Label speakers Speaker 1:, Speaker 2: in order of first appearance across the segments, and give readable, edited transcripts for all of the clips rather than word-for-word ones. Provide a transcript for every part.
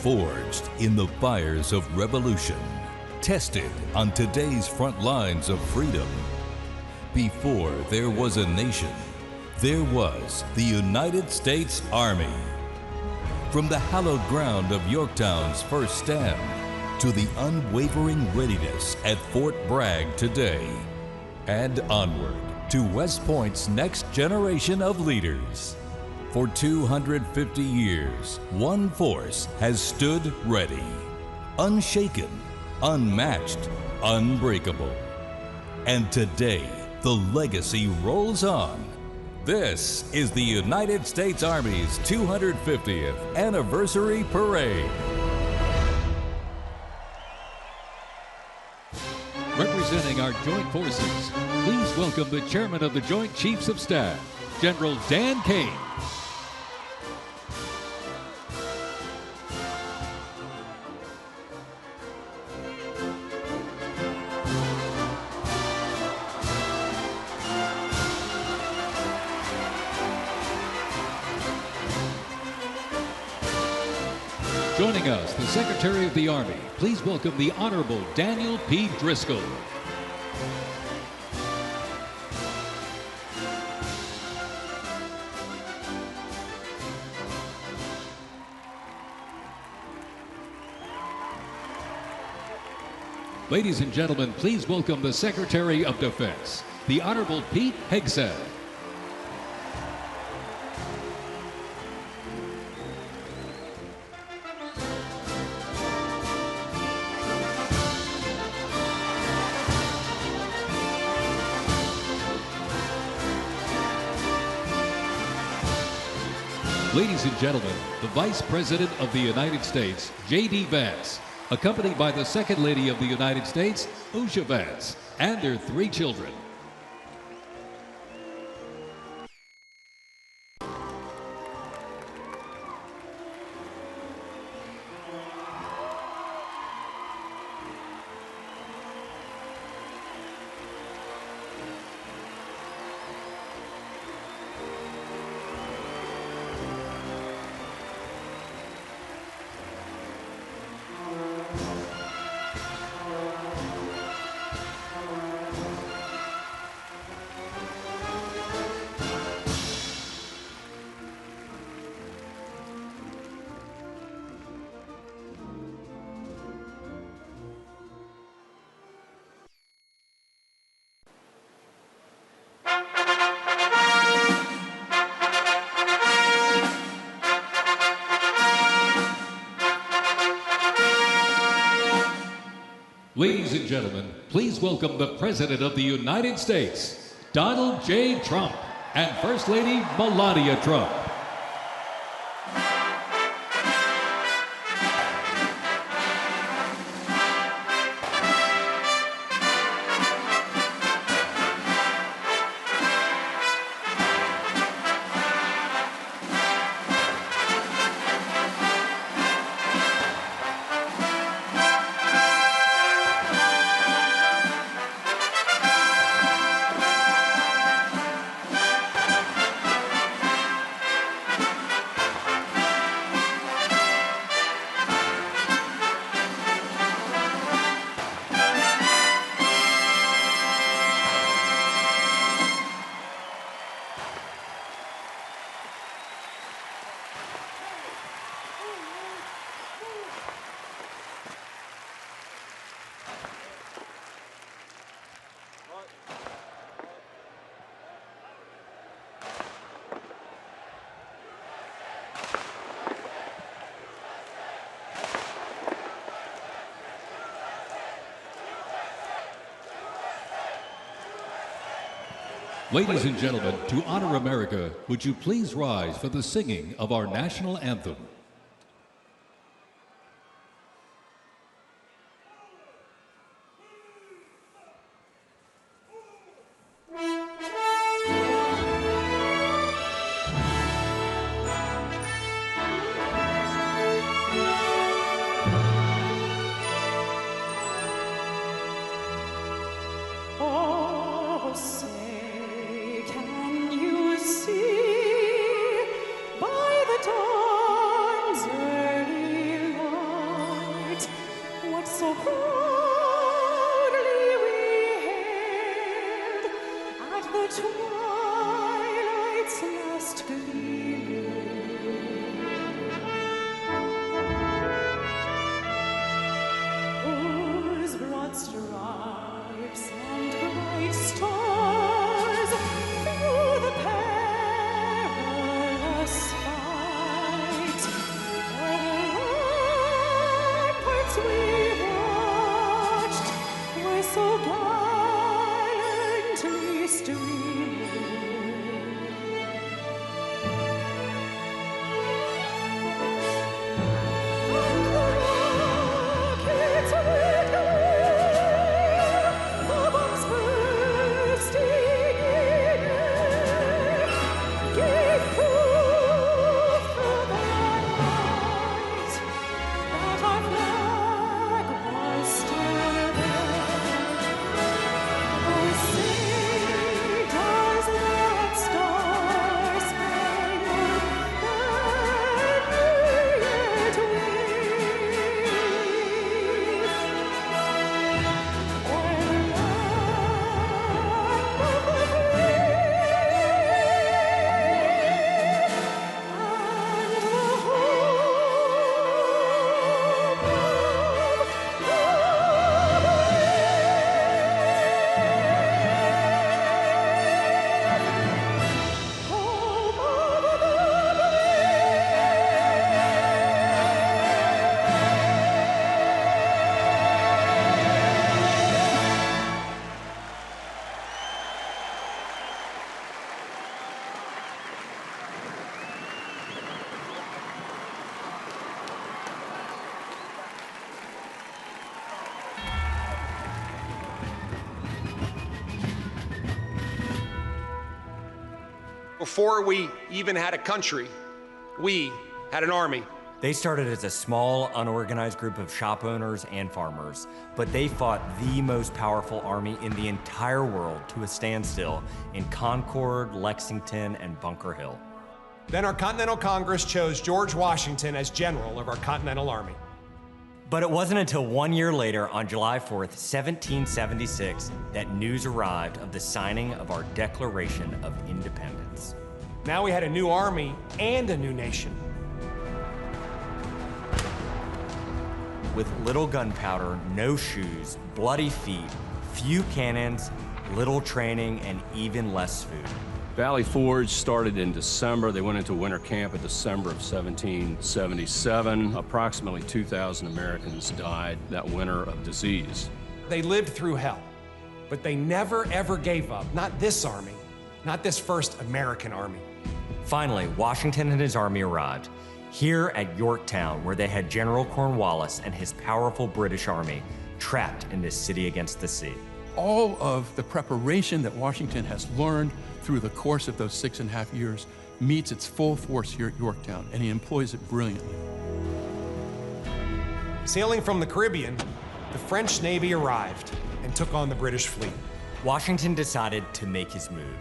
Speaker 1: Forged in the fires of revolution, tested on today's front lines of freedom. Before there was a nation, there was the United States Army. From the hallowed ground of Yorktown's first stand to the unwavering readiness at Fort Bragg today, and onward to West Point's next generation of leaders. For 250 years, one force has stood ready, unshaken, unmatched, unbreakable. And today, the legacy rolls on. This is the United States Army's 250th Anniversary Parade.
Speaker 2: Representing our joint forces, please welcome the Chairman of the Joint Chiefs of Staff, General Dan Kane. Joining us, the Secretary of the Army. Please welcome the Honorable Daniel P. Driscoll. Ladies and gentlemen, please welcome the Secretary of Defense, the Honorable Pete Hegseth. Ladies and gentlemen, the Vice President of the United States, J.D. Vance, accompanied by the Second Lady of the United States, Usha Vance, and their 3 children. Ladies and gentlemen, please welcome the President of the United States, Donald J. Trump, and First Lady Melania Trump. Ladies and gentlemen, to honor America, would you please rise for the singing of our national anthem?
Speaker 3: Oh, say, can you see by the dawn's twilight's last gleaming, whose broad stripes and bright stars through the perilous fight, o'er the ramparts we watched were so gallantly streaming. And the rockets red glare, the bombs bursting in air, gave proof through the night that our flag was still there. Oh, say does that star-spangled banner yet wave o'er the land of the free and the home of the
Speaker 4: Before we even had a country, we had an army.
Speaker 5: They started as a small, unorganized group of shop owners and farmers, but they fought the most powerful army in the entire world to a standstill in Concord, Lexington, and Bunker Hill.
Speaker 6: Then our Continental Congress chose George Washington as general of our Continental Army.
Speaker 5: But it wasn't until 1 year later, on July 4th, 1776, that news arrived of the signing of our Declaration of Independence.
Speaker 6: Now we had a new army and a new nation.
Speaker 5: With little gunpowder, no shoes, bloody feet, few cannons, little training, and even less food.
Speaker 7: Valley Forge started in December. They went into winter camp in December of 1777. Approximately 2,000 Americans died that winter of disease.
Speaker 6: They lived through hell, but they never ever gave up. Not this army, not this first American army.
Speaker 5: Finally, Washington and his army arrived, here at Yorktown, where they had General Cornwallis and his powerful British army trapped in this city against the sea.
Speaker 8: All of the preparation that Washington has learned through the course of those 6.5 years meets its full force here at Yorktown, and he employs it brilliantly.
Speaker 6: Sailing from the Caribbean, the French Navy arrived and took on the British fleet.
Speaker 5: Washington decided to make his move.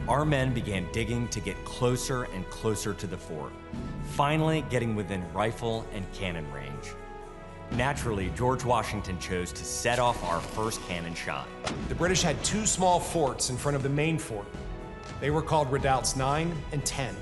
Speaker 5: Our men began digging to get closer and closer to the fort, finally getting within rifle and cannon range. Naturally, George Washington chose to set off our first cannon shot.
Speaker 6: The British had two small forts in front of the main fort. They were called redoubts 9 and 10.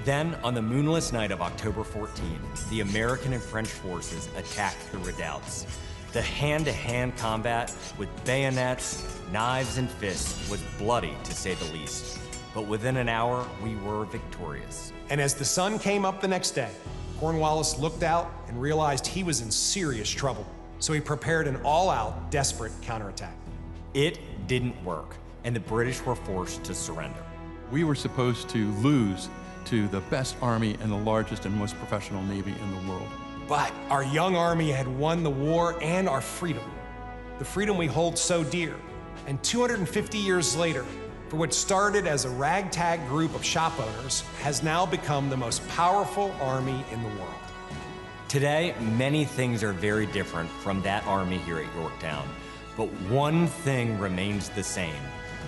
Speaker 5: Then, on the moonless night of October 14, the American and French forces attacked the redoubts. The hand-to-hand combat with bayonets, knives, and fists was bloody, to say the least. But within an hour, we were victorious.
Speaker 6: And as the sun came up the next day, Cornwallis looked out and realized he was in serious trouble. So he prepared an all-out, desperate counterattack.
Speaker 5: It didn't work, and the British were forced to surrender.
Speaker 8: We were supposed to lose to the best army and the largest and most professional navy in the world.
Speaker 6: But our young army had won the war and our freedom, the freedom we hold so dear. And 250 years later, for what started as a ragtag group of shop owners, has now become the most powerful army in the world.
Speaker 5: Today, many things are very different from that army here at Yorktown, but one thing remains the same.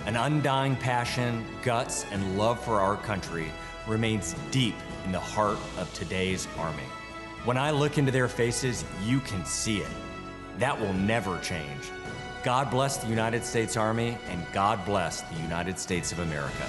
Speaker 5: An undying passion, guts, and love for our country remains deep in the heart of today's army. When I look into their faces, you can see it. That will never change. God bless the United States Army, and God bless the United States of America.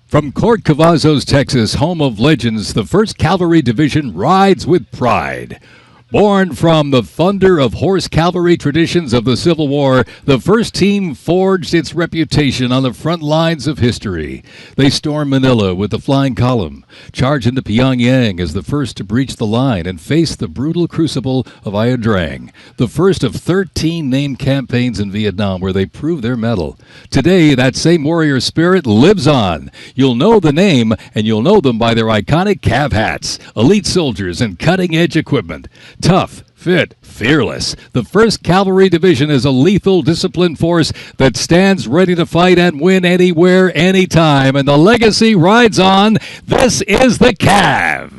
Speaker 2: From Court Cavazos, Texas, home of legends, the 1st Cavalry Division rides with pride. Born from the thunder of horse cavalry traditions of the Civil War, the first team forged its reputation on the front lines of history. They stormed Manila with the flying column, charged into Pyongyang as the first to breach the line, and faced the brutal crucible of Ia Drang, the first of 13 named campaigns in Vietnam where they proved their mettle. Today, that same warrior spirit lives on. You'll know the name, and you'll know them by their iconic cav hats, elite soldiers, and cutting-edge equipment. Tough, fit, fearless. The 1st Cavalry Division is a lethal, disciplined force that stands ready to fight and win anywhere, anytime. And the legacy rides on. This is the Cav.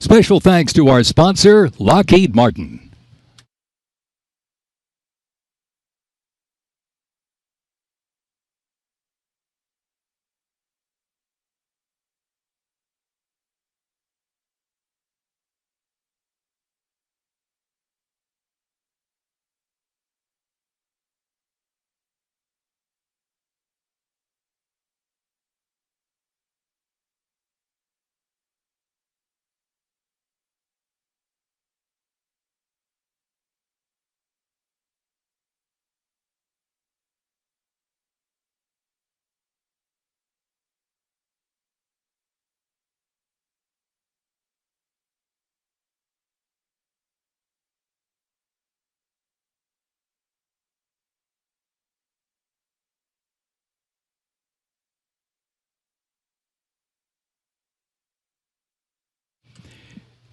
Speaker 2: Special thanks to our sponsor, Lockheed Martin.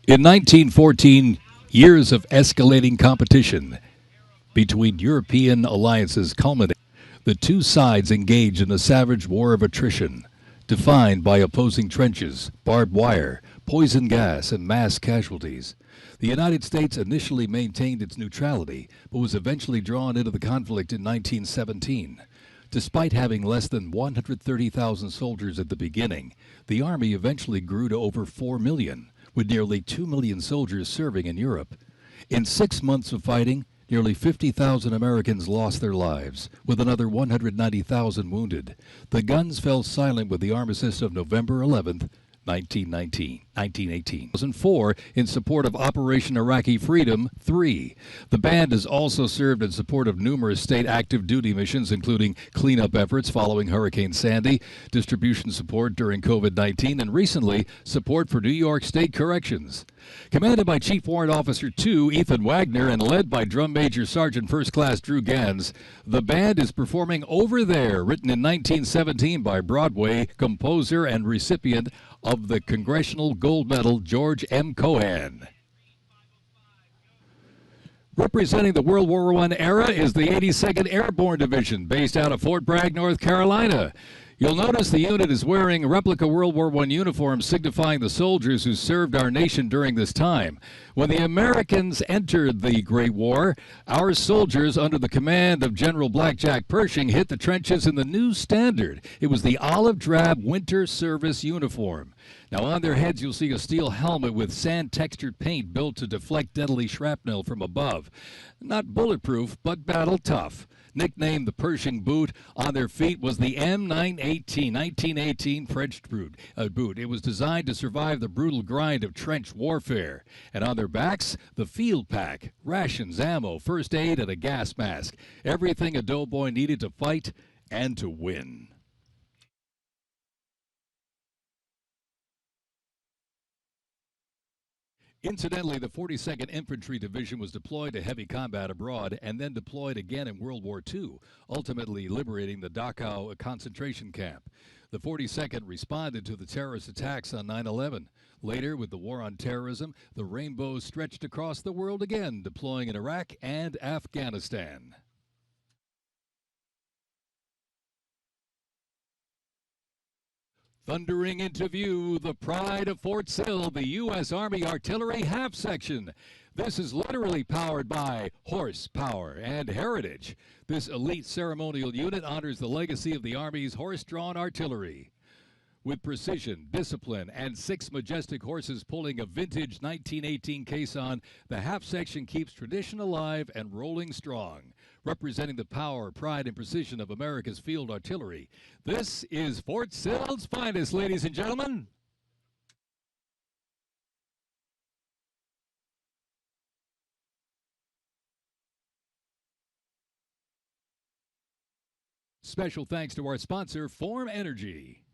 Speaker 2: In 1914, years of escalating competition between European alliances culminated. The two sides engaged in a savage war of attrition, defined by opposing trenches, barbed wire, poison gas, and mass casualties. The United States initially maintained its neutrality, but was eventually drawn into the conflict in 1917. Despite having less than 130,000 soldiers at the beginning, the Army eventually grew to over 4 million, with nearly 2 million soldiers serving in Europe. In 6 months of fighting, nearly 50,000 Americans lost their lives, with another 190,000 wounded. The guns fell silent with the armistice of November 11th, 1918. 2004 in support of Operation Iraqi Freedom 3. The band has also served in support of numerous state active duty missions, including cleanup efforts following Hurricane Sandy, distribution support during COVID-19, and recently support for New York State Corrections. Commanded by Chief Warrant Officer 2 Ethan Wagner and led by Drum Major Sergeant First Class Drew Gans, the band is performing Over There, written in 1917 by Broadway composer and recipient of the Congressional Gold Medal George M. Cohan. Representing the World War I era is the 82nd Airborne Division, based out of Fort Bragg, North Carolina. You'll notice the unit is wearing replica World War I uniforms signifying the soldiers who served our nation during this time. When the Americans entered the Great War, our soldiers, under the command of General Blackjack Pershing, hit the trenches in the new standard. It was the olive drab winter service uniform. Now on their heads you'll see a steel helmet with sand-textured paint built to deflect deadly shrapnel from above. Not bulletproof, but battle tough. Nicknamed the Pershing boot, on their feet was the M918, 1918 French boot. It was designed to survive the brutal grind of trench warfare. And on their backs, the field pack, rations, ammo, first aid, and a gas mask. Everything a doughboy needed to fight and to win. Incidentally, the 42nd Infantry Division was deployed to heavy combat abroad and then deployed again in World War II, ultimately liberating the Dachau concentration camp. The 42nd responded to the terrorist attacks on 9/11. Later, with the war on terrorism, the rainbow stretched across the world again, deploying in Iraq and Afghanistan. Thundering into view, the pride of Fort Sill, the U.S. Army Artillery Half Section. This is literally powered by horsepower and heritage. This elite ceremonial unit honors the legacy of the Army's horse-drawn artillery. With precision, discipline, and 6 majestic horses pulling a vintage 1918 caisson, the half section keeps tradition alive and rolling strong, representing the power, pride, and precision of America's field artillery. This is Fort Sill's finest, ladies and gentlemen. Special thanks to our sponsor, Form Energy.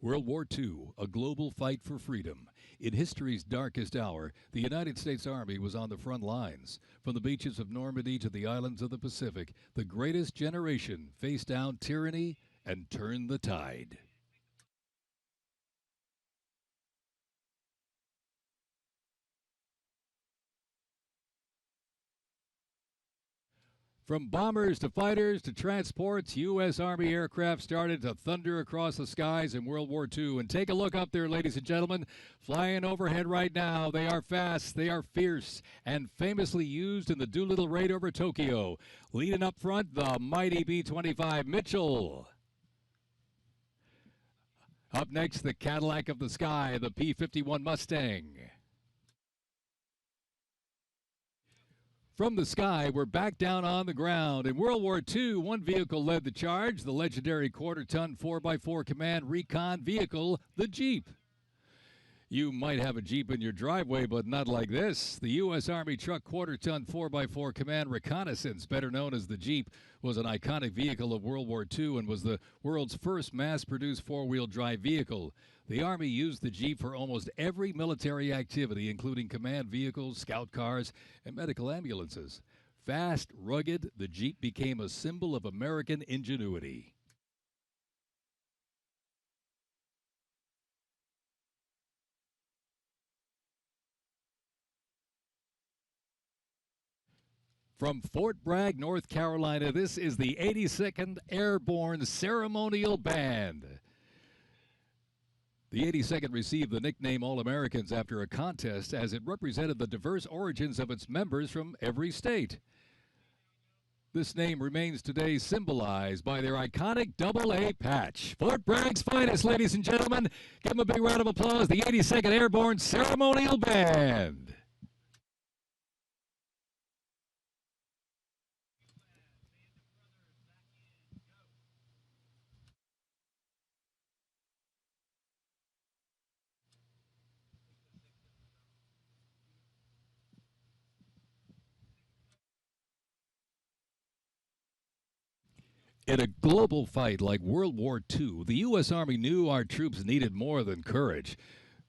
Speaker 2: World War II, a global fight for freedom. In history's darkest hour, the United States Army was on the front lines. From the beaches of Normandy to the islands of the Pacific, the greatest generation faced down tyranny and turned the tide. From bombers to fighters to transports, U.S. Army aircraft started to thunder across the skies in World War II. And take a look up there, ladies and gentlemen. Flying overhead right now. They are fast, they are fierce, and famously used in the Doolittle raid over Tokyo. Leading up front, the mighty B-25 Mitchell. Up next, the Cadillac of the sky, the P-51 Mustang. From the sky, we're back down on the ground. In World War II, one vehicle led the charge, the legendary quarter-ton 4x4 command recon vehicle, the Jeep. You might have a Jeep in your driveway, but not like this. The U.S. Army truck quarter-ton 4x4 command reconnaissance, better known as the Jeep, was an iconic vehicle of World War II and was the world's first mass-produced four-wheel drive vehicle. The Army used the Jeep for almost every military activity, including command vehicles, scout cars, and medical ambulances. Fast, rugged, the Jeep became a symbol of American ingenuity. From Fort Bragg, North Carolina, this is the 82nd Airborne Ceremonial Band. The 82nd received the nickname All-Americans after a contest as it represented the diverse origins of its members from every state. This name remains today symbolized by their iconic AA patch. Fort Bragg's finest, ladies and gentlemen. Give them a big round of applause, the 82nd Airborne Ceremonial Band. In a global fight like World War II, the U.S. Army knew our troops needed more than courage.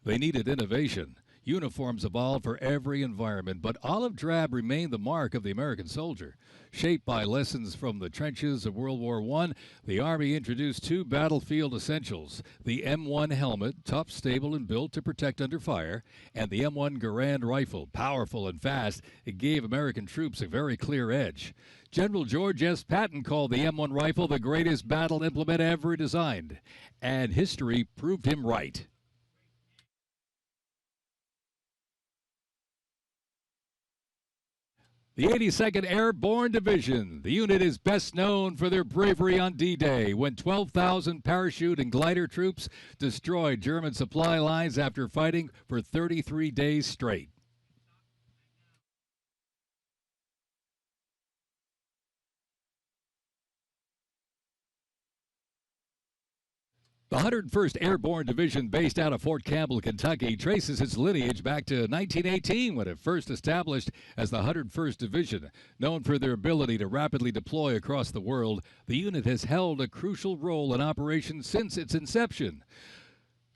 Speaker 2: They needed innovation. Uniforms evolved for every environment, but olive drab remained the mark of the American soldier. Shaped by lessons from the trenches of World War I, the Army introduced 2 battlefield essentials: the M1 helmet, tough, stable, and built to protect under fire, and the M1 Garand rifle, powerful and fast. It gave American troops a very clear edge. General George S. Patton called the M1 rifle the greatest battle implement ever designed, and history proved him right. The 82nd Airborne Division. The unit is best known for their bravery on D-Day, when 12,000 parachute and glider troops destroyed German supply lines after fighting for 33 days straight. The 101st Airborne Division, based out of Fort Campbell, Kentucky, traces its lineage back to 1918 when it first established as the 101st Division. Known for their ability to rapidly deploy across the world, the unit has held a crucial role in operations since its inception.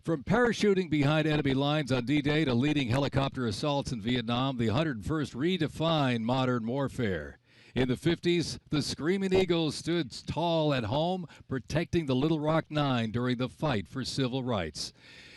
Speaker 2: From parachuting behind enemy lines on D-Day to leading helicopter assaults in Vietnam, the 101st redefined modern warfare. In the 50s, the Screaming Eagles stood tall at home, protecting the Little Rock Nine during the fight for civil rights.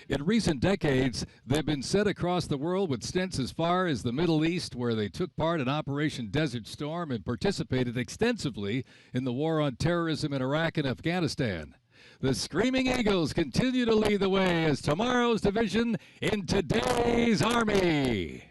Speaker 2: In recent decades, they've been sent across the world with stints as far as the Middle East, where they took part in Operation Desert Storm and participated extensively in the war on terrorism in Iraq and Afghanistan. The Screaming Eagles continue to lead the way as tomorrow's division in today's Army.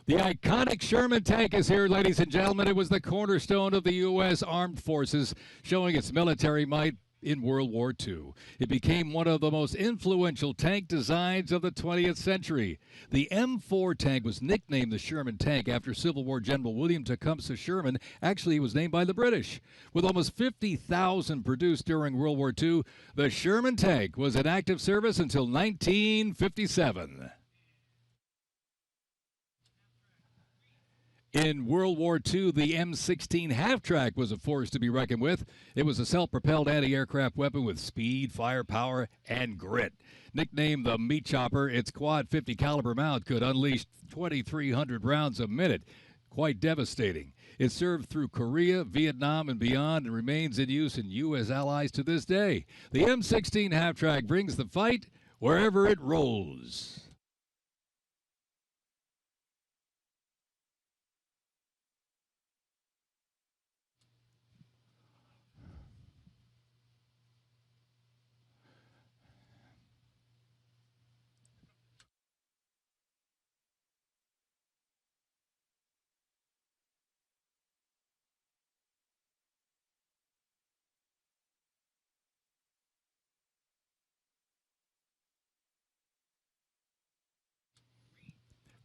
Speaker 2: The iconic Sherman tank is here, ladies and gentlemen. It was the cornerstone of the U.S. Armed Forces, showing its military might in World War II. It became one of the most influential tank designs of the 20th century. The M4 tank was nicknamed the Sherman tank after Civil War General William Tecumseh Sherman. Actually, it was named by the British. With almost 50,000 produced during World War II, the Sherman tank was in active service until 1957. In World War II, the M16 half-track was a force to be reckoned with. It was a self-propelled anti-aircraft weapon with speed, firepower, and grit. Nicknamed the Meat Chopper, its quad 50 caliber mount could unleash 2,300 rounds a minute. Quite devastating. It served through Korea, Vietnam, and beyond, and remains in use in U.S. allies to this day. The M16 half-track brings the fight wherever it rolls.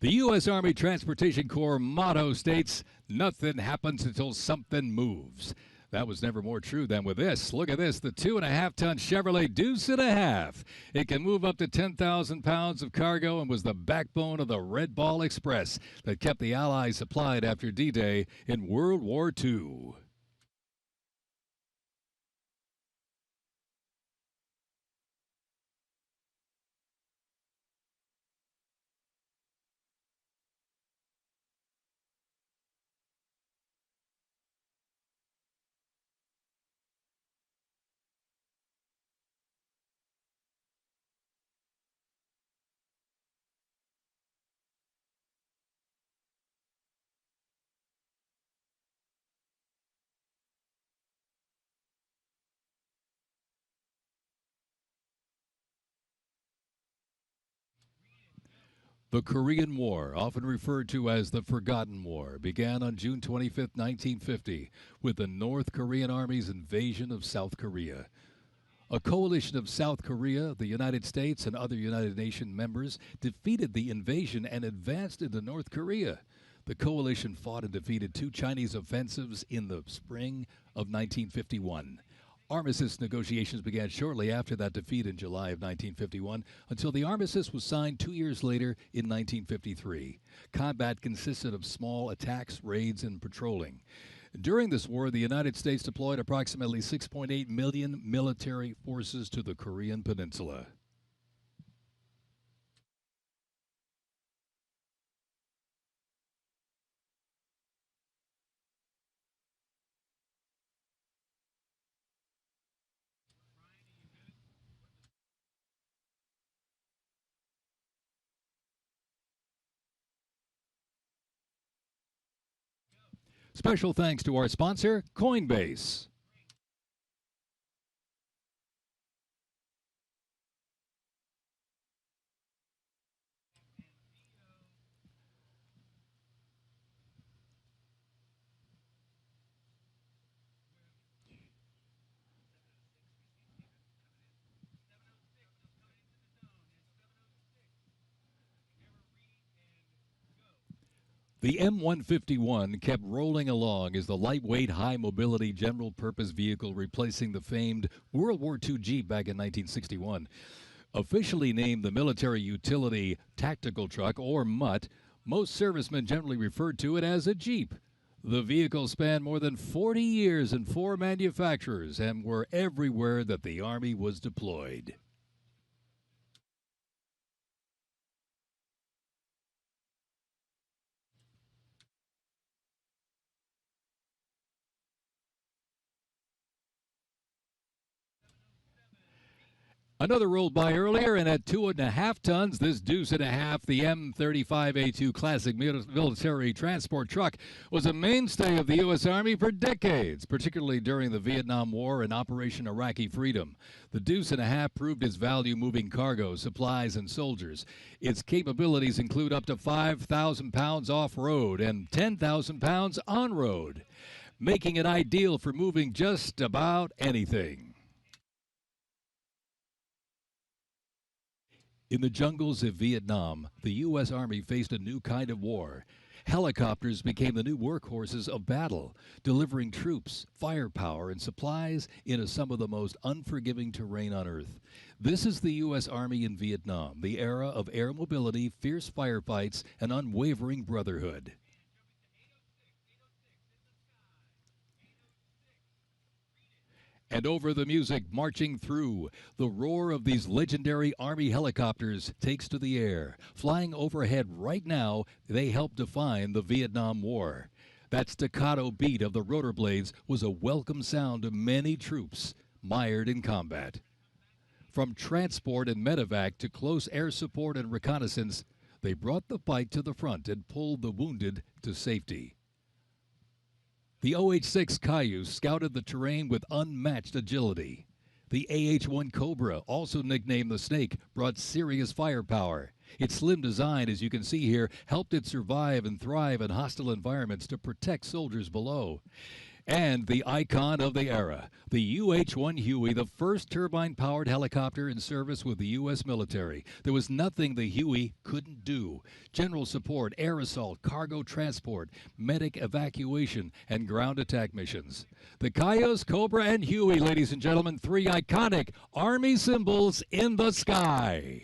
Speaker 2: The U.S. Army Transportation Corps motto states, "Nothing happens until something moves." That was never more true than with this. Look at this, the 2.5-ton Chevrolet Deuce and a Half. It can move up to 10,000 pounds of cargo and was the backbone of the Red Ball Express that kept the Allies supplied after D-Day in World War II. The Korean War, often referred to as the Forgotten War, began on June 25, 1950, with the North Korean Army's invasion of South Korea. A coalition of South Korea, the United States, and other United Nations members defeated the invasion and advanced into North Korea. The coalition fought and defeated two Chinese offensives in the spring of 1951. Armistice negotiations began shortly after that defeat in July of 1951 until the armistice was signed 2 years later in 1953. Combat consisted of small attacks, raids, and patrolling. During this war, the United States deployed approximately 6.8 million military forces to the Korean Peninsula. Special thanks to our sponsor, Coinbase. The M151 kept rolling along as the lightweight, high-mobility general-purpose vehicle replacing the famed World War II Jeep back in 1961. Officially named the Military Utility Tactical Truck, or MUT, most servicemen generally referred to it as a Jeep. The vehicle spanned more than 40 years in 4 manufacturers and were everywhere that the Army was deployed. Another rolled by earlier, and at 2.5 tons, this deuce and a half, the M35A2 classic military transport truck, was a mainstay of the U.S. Army for decades, particularly during the Vietnam War and Operation Iraqi Freedom. The deuce and a half proved its value moving cargo, supplies, and soldiers. Its capabilities include up to 5,000 pounds off-road and 10,000 pounds on-road, making it ideal for moving just about anything. In the jungles of Vietnam, the U.S. Army faced a new kind of war. Helicopters became the new workhorses of battle, delivering troops, firepower, and supplies into some of the most unforgiving terrain on Earth. This is the U.S. Army in Vietnam, the era of air mobility, fierce firefights, and unwavering brotherhood. And over the music marching through, the roar of these legendary Army helicopters takes to the air. Flying overhead right now, they help define the Vietnam War. That staccato beat of the rotor blades was a welcome sound to many troops mired in combat. From transport and medevac to close air support and reconnaissance, they brought the fight to the front and pulled the wounded to safety. The OH-6 Cayuse scouted the terrain with unmatched agility. The AH-1 Cobra, also nicknamed the Snake, brought serious firepower. Its slim design, as you can see here, helped it survive and thrive in hostile environments to protect soldiers below. And the icon of the era, the UH-1 Huey, the first turbine-powered helicopter in service with the U.S. military. There was nothing the Huey couldn't do. General support, air assault, cargo transport, medic evacuation, and ground attack missions. The Cayuse, Cobra, and Huey, ladies and gentlemen, three iconic Army symbols in the sky.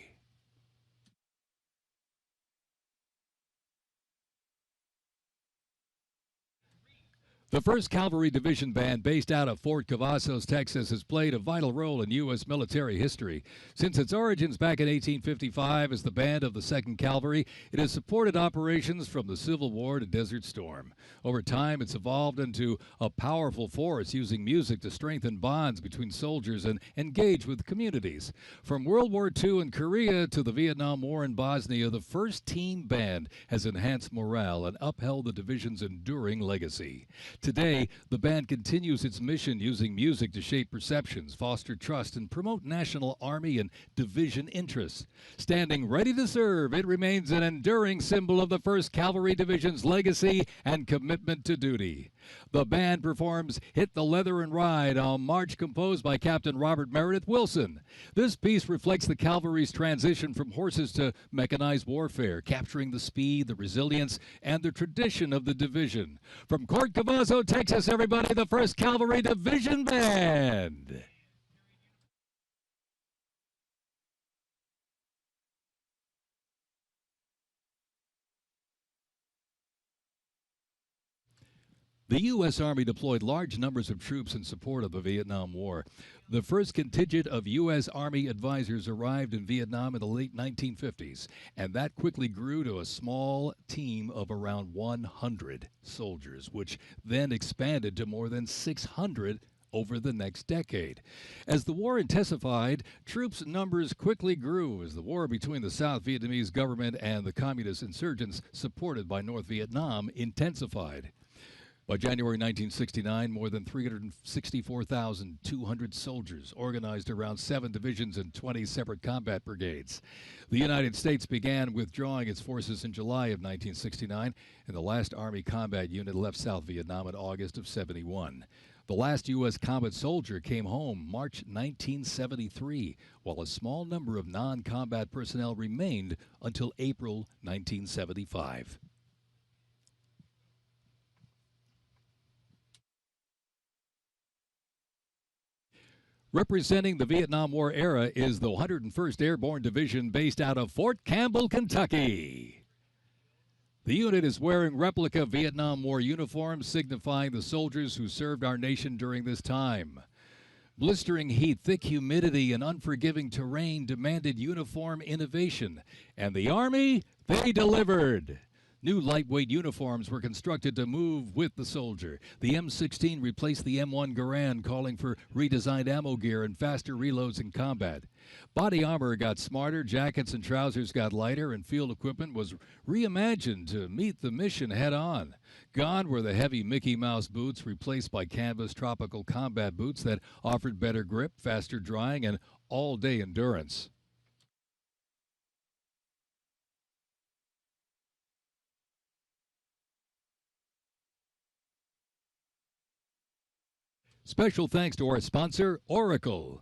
Speaker 2: The 1st Cavalry Division Band, based out of Fort Cavazos, Texas, has played a vital role in U.S. military history. Since its origins back in 1855 as the band of the 2nd Cavalry, it has supported operations from the Civil War to Desert Storm. Over time, it's evolved into a powerful force, using music to strengthen bonds between soldiers and engage with communities. From World War II in Korea to the Vietnam War in Bosnia, the 1st Team Band has enhanced morale and upheld the division's enduring legacy. Today, the band continues its mission using music to shape perceptions, foster trust, and promote national Army and division interests. Standing ready to serve, it remains an enduring symbol of the 1st Cavalry Division's legacy and commitment to duty. The band performs Hit the Leather and Ride, a march composed by Captain Robert Meredith Wilson. This piece reflects the cavalry's transition from horses to mechanized warfare, capturing the speed, the resilience, and the tradition of the division. From Fort Cavazos, Texas, everybody, the 1st Cavalry Division Band. The U.S. Army deployed large numbers of troops in support of the Vietnam War. The first contingent of U.S. Army advisors arrived in Vietnam in the late 1950s, and that quickly grew to a small team of around 100 soldiers, which then expanded to more than 600 over the next decade. As the war intensified, troops' numbers quickly grew as the war between the South Vietnamese government and the communist insurgents supported by North Vietnam intensified. By January 1969, more than 364,200 soldiers organized around 7 divisions and 20 separate combat brigades. The United States began withdrawing its forces in July of 1969, and the last Army combat unit left South Vietnam in August of 71. The last U.S. combat soldier came home March 1973, while a small number of non-combat personnel remained until April 1975. Representing the Vietnam War era is the 101st Airborne Division based out of Fort Campbell, Kentucky. The unit is wearing replica Vietnam War uniforms signifying the soldiers who served our nation during this time. Blistering heat, thick humidity, and unforgiving terrain demanded uniform innovation, and the Army, they delivered. New lightweight uniforms were constructed to move with the soldier. The M16 replaced the M1 Garand, calling for redesigned ammo gear and faster reloads in combat. Body armor got smarter, jackets and trousers got lighter, and field equipment was reimagined to meet the mission head-on. Gone were the heavy Mickey Mouse boots, replaced by canvas tropical combat boots that offered better grip, faster drying, and all-day endurance. Special thanks to our sponsor, Oracle.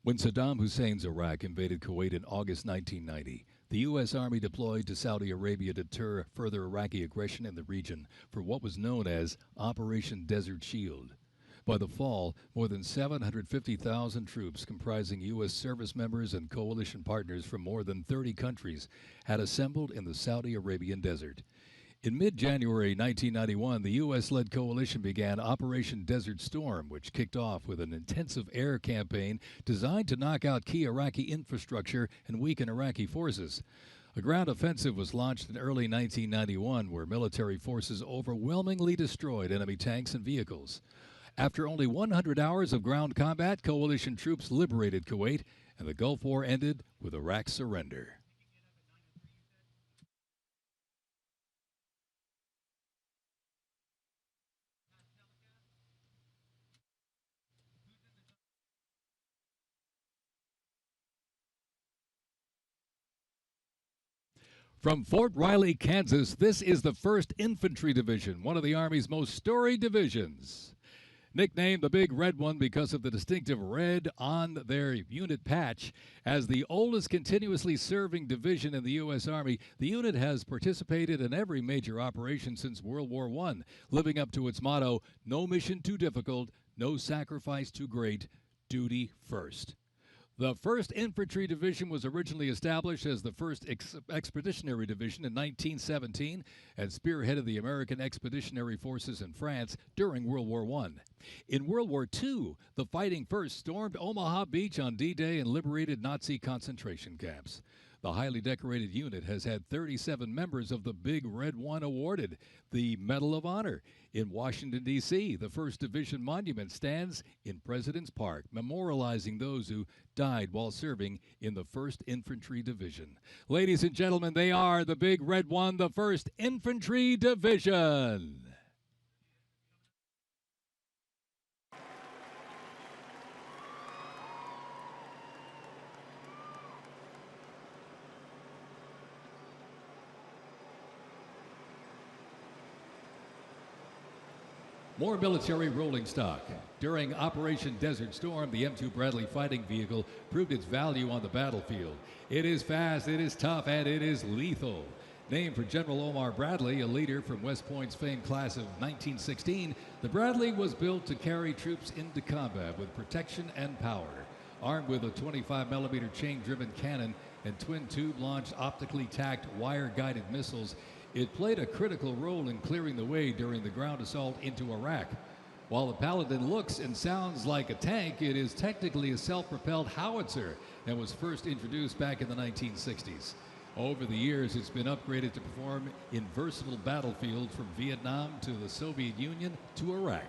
Speaker 2: When Saddam Hussein's Iraq invaded Kuwait in August 1990, the U.S. Army deployed to Saudi Arabia to deter further Iraqi aggression in the region for what was known as Operation Desert Shield. By the fall, more than 750,000 troops comprising U.S. service members and coalition partners from more than 30 countries had assembled in the Saudi Arabian desert. In mid-January 1991, the U.S.-led coalition began Operation Desert Storm, which kicked off with an intensive air campaign designed to knock out key Iraqi infrastructure and weaken Iraqi forces. A ground offensive was launched in early 1991, where military forces overwhelmingly destroyed enemy tanks and vehicles. After only 100 hours of ground combat, coalition troops liberated Kuwait, and the Gulf War ended with Iraq's surrender. From Fort Riley, Kansas, this is the 1st Infantry Division, one of the Army's most storied divisions. Nicknamed the Big Red One because of the distinctive red on their unit patch. As the oldest continuously serving division in the U.S. Army, the unit has participated in every major operation since World War I, living up to its motto, no mission too difficult, no sacrifice too great, duty first. The 1st Infantry Division was originally established as the 1st Expeditionary Division in 1917 and spearheaded the American Expeditionary Forces in France during World War I. In World War II, the Fighting First stormed Omaha Beach on D-Day and liberated Nazi concentration camps. The highly decorated unit has had 37 members of the Big Red One awarded the Medal of Honor. In Washington, D.C., the 1st Division Monument stands in President's Park, memorializing those who died while serving in the 1st Infantry Division. Ladies and gentlemen, they are the Big Red One, the 1st Infantry Division. More military rolling stock. During Operation Desert Storm, the M2 Bradley fighting vehicle proved its value on the battlefield. It is fast, it is tough, and it is lethal. Named for General Omar Bradley, a leader from West Point's famed class of 1916, the Bradley was built to carry troops into combat with protection and power. Armed with a 25mm chain-driven cannon and twin-tube-launched optically tacked wire-guided missiles, it played a critical role in clearing the way during the ground assault into Iraq. While the Paladin looks and sounds like a tank, it is technically a self-propelled howitzer and was first introduced back in the 1960s. Over the years, it's been upgraded to perform in versatile battlefields from Vietnam to the Soviet Union to Iraq.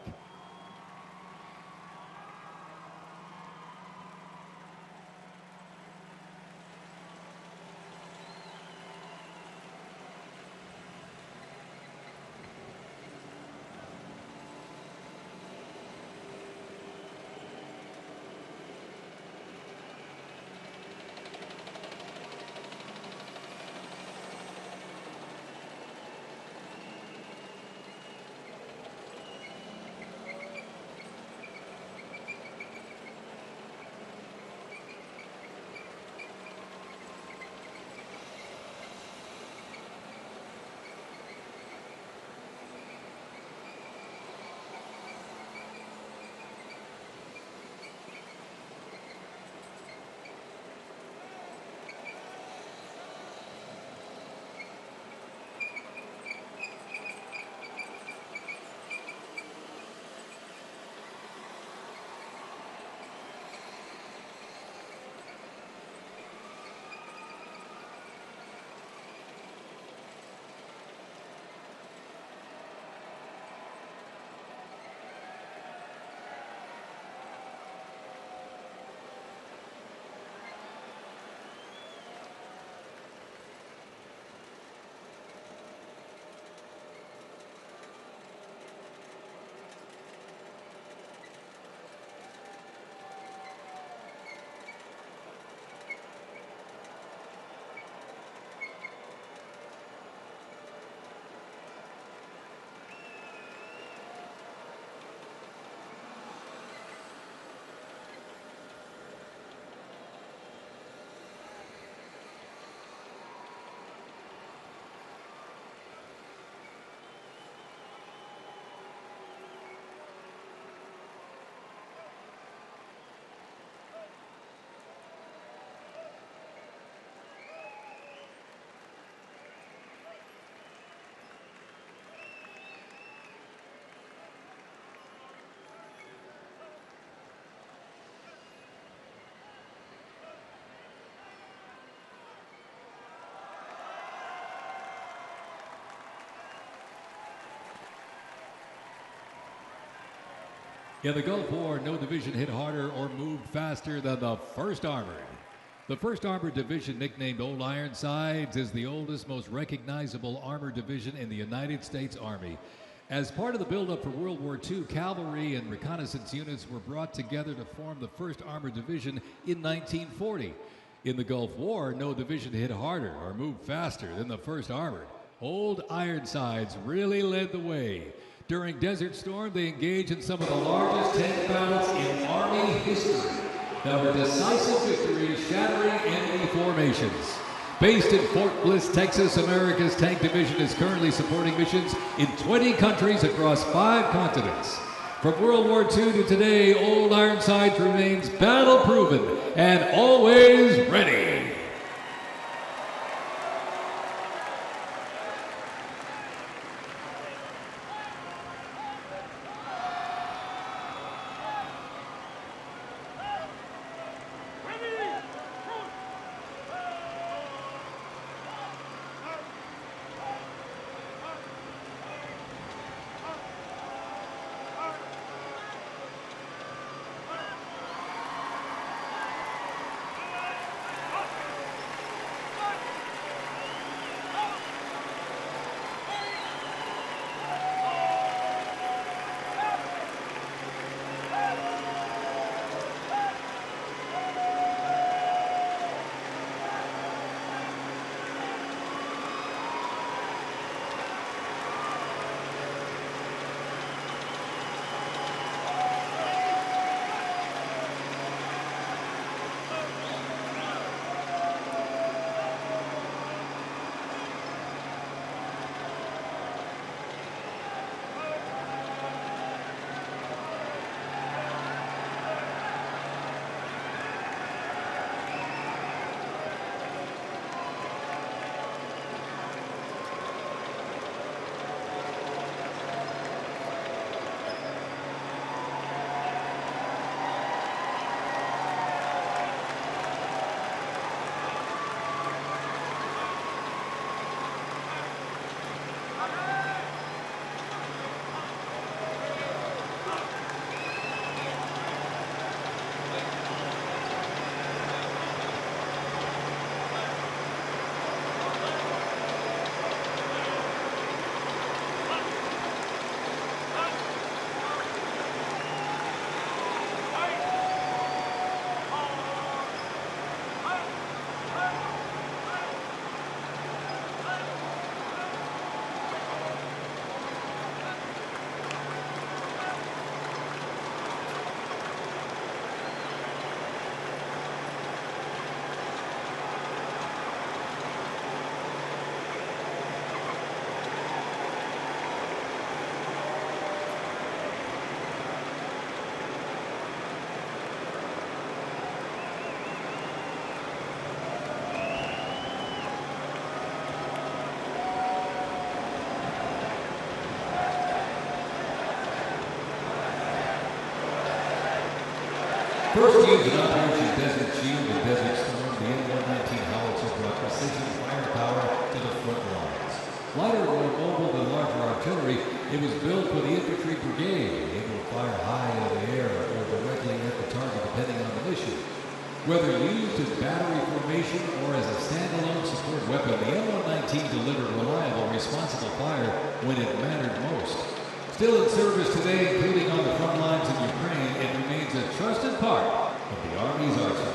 Speaker 2: In the Gulf War, no division hit harder or moved faster than the 1st Armored. The 1st Armored Division, nicknamed Old Ironsides, is the oldest, most recognizable armored division in the United States Army. As part of the buildup for World War II, cavalry and reconnaissance units were brought together to form the 1st Armored Division in 1940. In the Gulf War, no division hit harder or moved faster than the 1st Armored. Old Ironsides really led the way. During Desert Storm, they engaged in some of the largest tank battles in Army history that were decisive victories, shattering enemy formations. Based in Fort Bliss, Texas, America's Tank Division is currently supporting missions in 20 countries across 5 continents. From World War II to today, Old Ironsides remains battle-proven and always ready. First used in Operation Desert Shield and Desert Storm, the M119 howitzer brought precision firepower to the front lines. Lighter and more mobile than larger artillery, it was built for the infantry brigade, able to fire high in the air or directly at the target depending on the mission. Whether used in battery formation or as a standalone support weapon, the M119 delivered reliable, responsible fire when it mattered most. Still in service today, including on the front lines in Ukraine, it remains a trusted part of the Army's arsenal.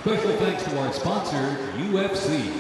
Speaker 2: Special thanks to our sponsor, UFC.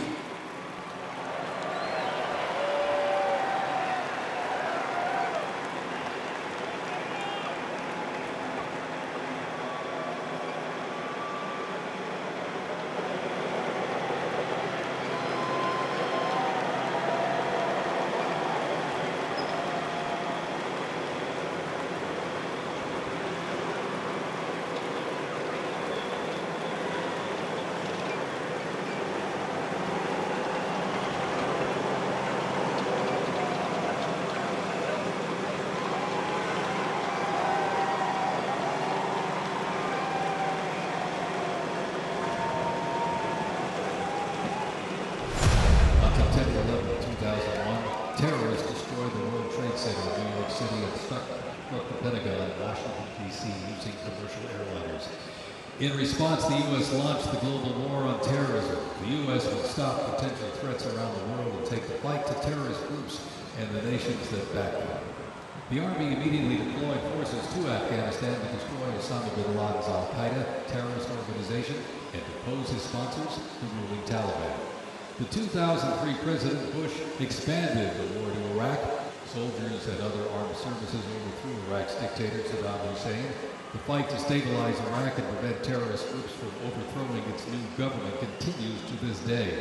Speaker 2: September 11, 2001, terrorists destroyed the World Trade Center in New York City and struck the Pentagon in Washington, D.C. using commercial airliners. In response, the U.S. launched the global war on terrorism. The U.S. would stop potential threats around the world and take the fight to terrorist groups and the nations that back them. The Army immediately deployed forces to Afghanistan to destroy Osama bin Laden's al-Qaeda terrorist organization and depose his sponsors, the ruling Taliban. The 2003 President Bush expanded the war to Iraq. Soldiers and other armed services overthrew Iraq's dictator Saddam Hussein. The fight to stabilize Iraq and prevent terrorist groups from overthrowing its new government continues to this day.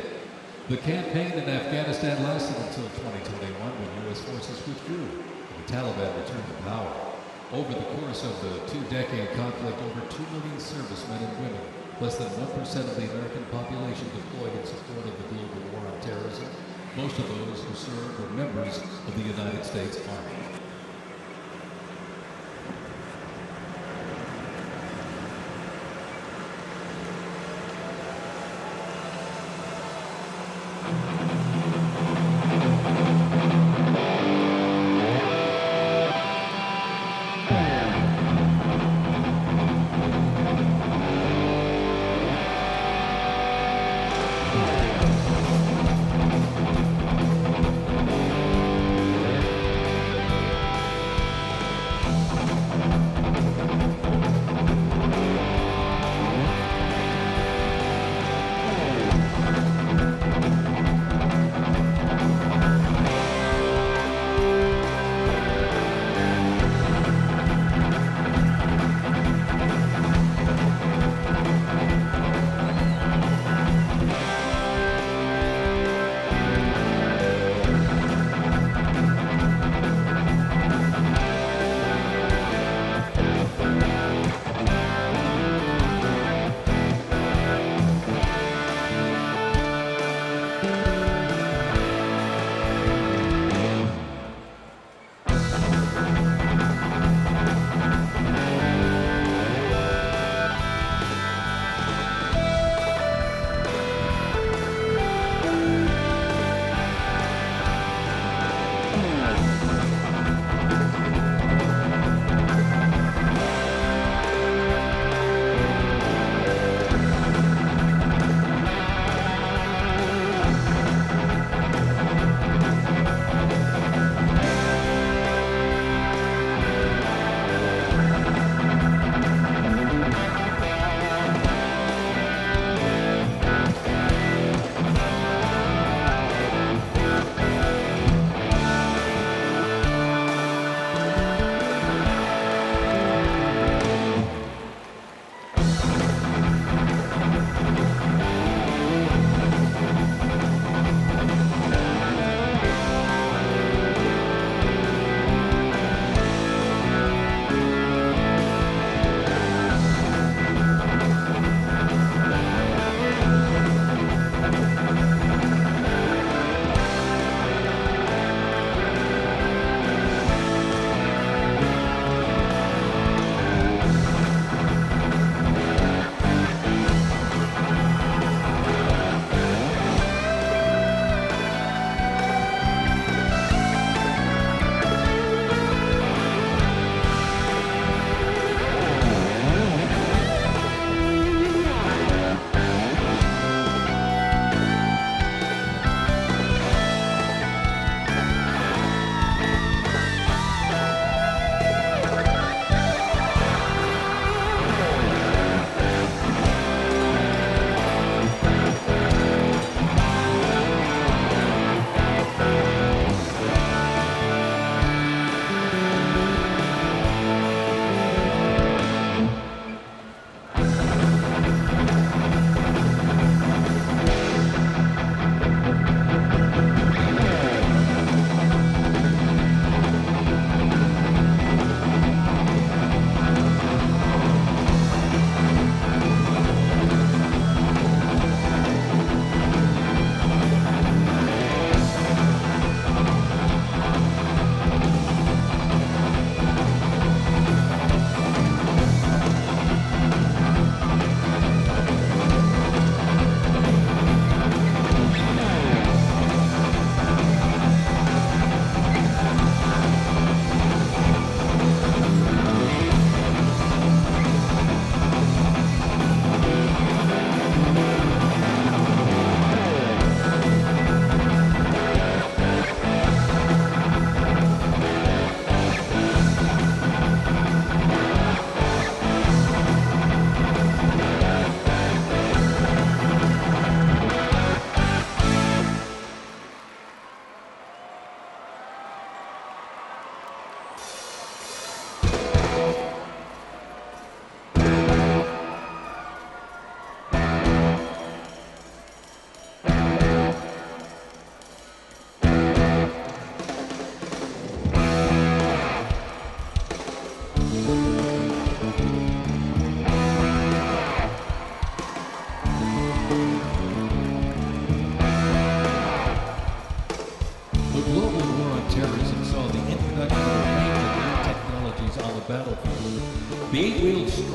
Speaker 2: The campaign in Afghanistan lasted until 2021 when U.S. forces withdrew and the Taliban returned to power. Over the course of the two-decade conflict, over 2 million servicemen and women, less than 1% of the American population, deployed in support of the global war on terrorism. Most of those who served were members of the United States Army.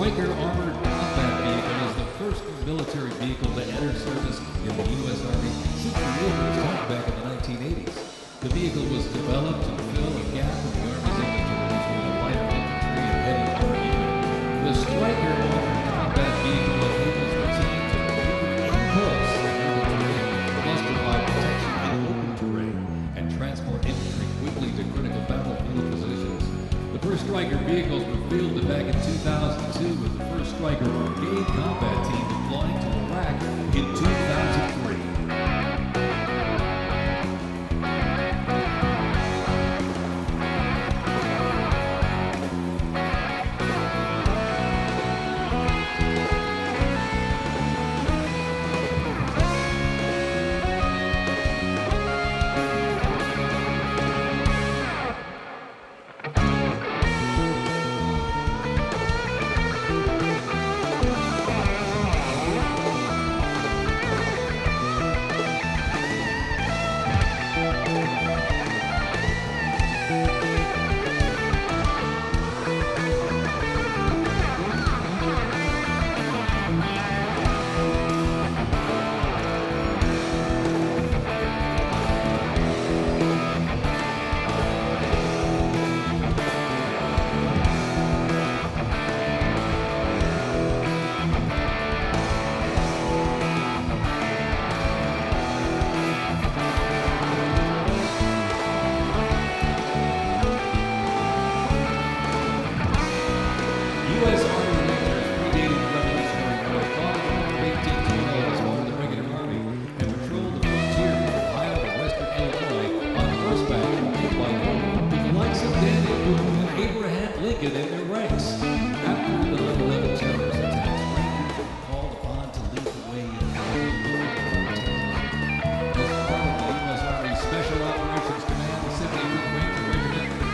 Speaker 2: Stryker Armored Combat Vehicle is the first military vehicle to enter service in the U.S. Army since the war was started back in the 1980s. The vehicle was developed to fill a gap in the Army's inventory between the lighter infantry and heavy artillery. The Stryker Armored Combat Vehicle enables the team to maneuver in close and urban terrain, plus provide protection in open terrain and transport infantry quickly to critical battlefield positions. The first Stryker vehicles were fielded back in 2002 with the first Stryker Brigade combat team deploying to Iraq in 2003.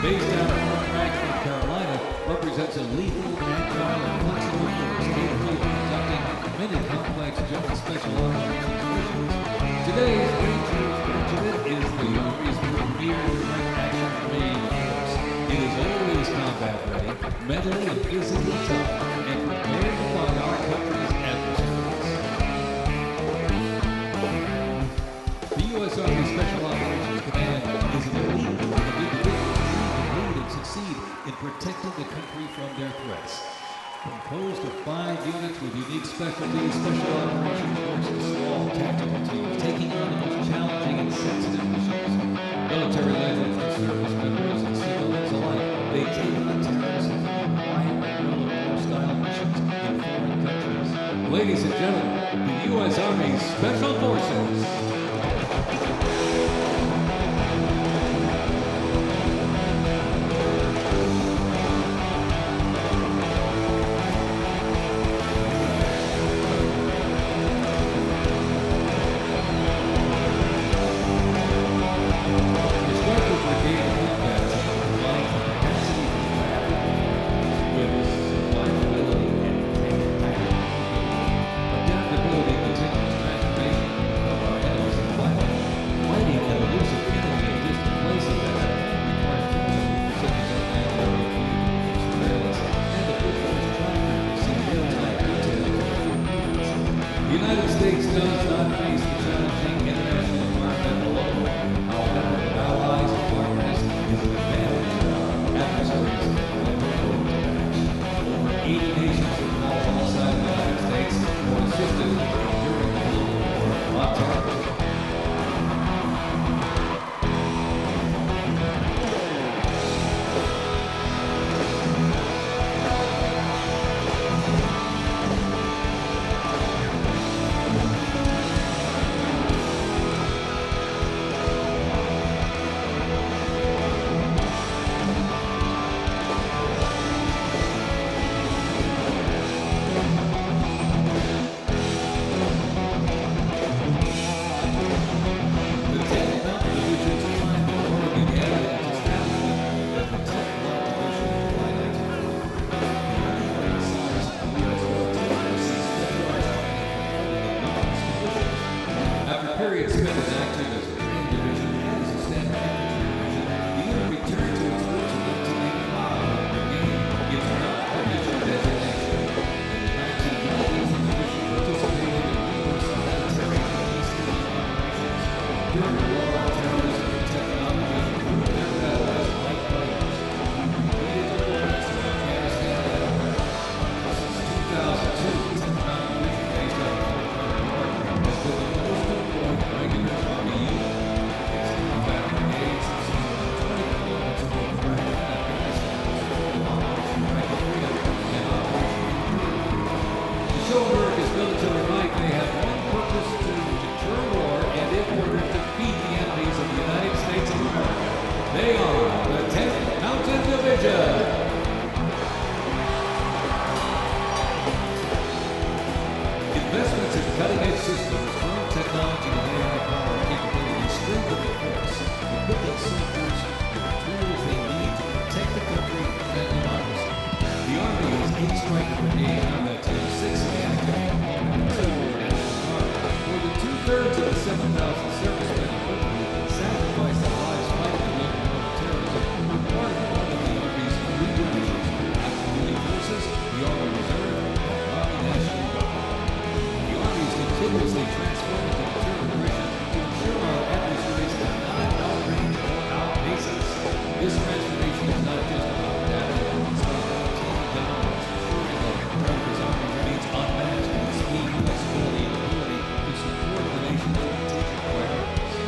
Speaker 2: Based out of Fort North Carolina, represents a lethal, agile, and flexible force capable of conducting many complex joint special operations missions. Today's Rangers Regiment is the Army's premier direct action main force. It is always combat ready, mentally and physically tough, and prepared to fight our country's adversaries. The U.S. Army Special Operations Command is an elite group of individuals succeed in protecting the country from their threats. Composed of 5 units with unique specialties, special operations forces, small tactical teams taking on the most challenging and sensitive missions. Military legends and service members and civilians alike, they take on terrorists and wide war-style missions in foreign countries. Ladies and gentlemen, the U.S. Army Special Forces. The United States does not face the challenging international environment alone. However, with allies and partners is an advantage for our adversaries and over 80 nations have fought alongside the United States or assisted during the global war on terror. Period spent as active as a training division and as a standard infantry division, the unit returned to its roots in 1985 when the brigade gives not permission designation. Its cutting-edge systems, firm technology, and AI-powered capabilities strengthen the force, equipping soldiers with the tools they need to protect the country and defend democracy. The Army has 8 Striker Brigade combat teams, 6 active component, 2 for the National Guard. More than 2/3 of the 7,000 servicemen and women sacrificed their lives fighting the local war on terrorism were part of one of the Army's 3 divisions: Active Duty Forces, the Army Reserve, and the Army National Guard. The Army is continuously transforming to deter aggression to ensure our adversaries cannot outrange or outpace us. This transformation is not just about data, it's about maintaining dominance, ensuring that America's Army remains unmatched in speed, flexibility, and ability to support the nation's strategic priorities.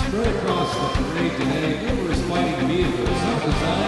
Speaker 2: Spread across the parade today, numerous fighting vehicles, some designed